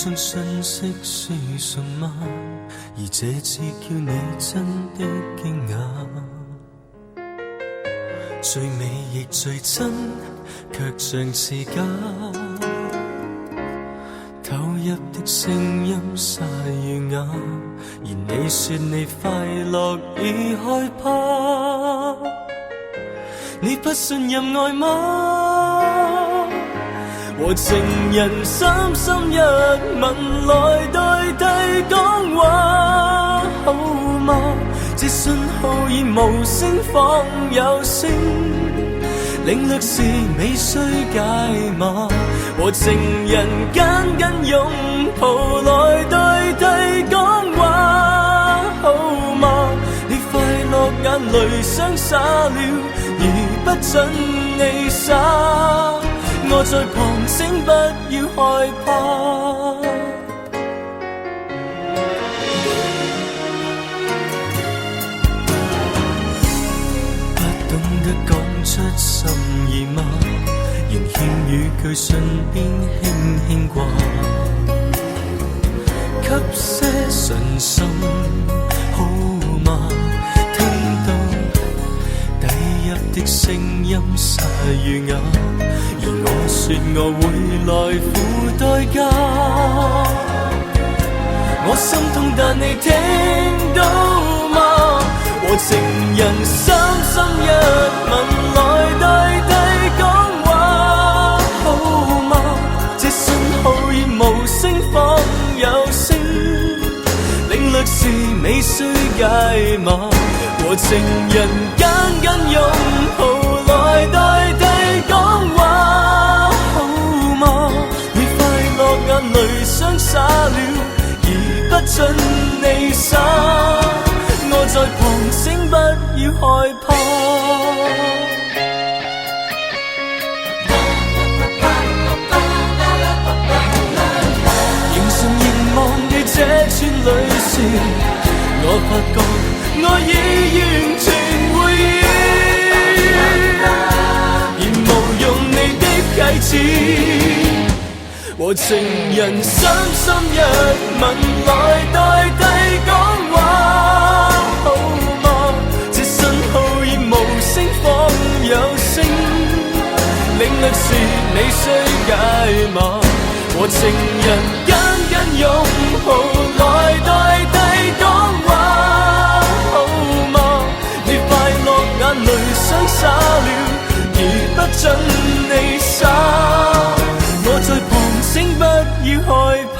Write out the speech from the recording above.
信信息是什麼，而這次叫你真的驚訝。最美亦最真，卻像是假。投入的聲音沙與啞，而你說你快樂已害怕。你不信任愛嗎？和情人三心一吻來代替講話，好嗎？這信號已無聲仿有聲，領略是未需解碼。和情人緊緊擁抱來代替講話，好嗎？你快樂眼淚雙灑了，而不准你灑。我在旁請不要害怕。不懂得講出心意嗎？仍欠語句唇邊輕輕掛，給些信心好嗎？聽到低泣的聲音沙與啞，而我說我會來付代價。我心痛但你聽到嗎？和情人三心一吻來代替講話，好嗎？這信號已無聲仿有聲，領略是未需解碼。和情人緊緊擁抱來代替講話，好嗎？你快樂眼淚雙灑了，而不准你灑。我在旁請不要害怕。凝神凝望你這串淚線，我發覺我已完全回應，而無用你的啟齒。和情人三心一吻來代替講話，好嗎？這信號已無聲仿有聲，領略是你需解碼。和情人緊緊擁抱來代替講話，好嗎？你快樂眼淚雙灑了，而不准你灑。我在旁請不要害怕。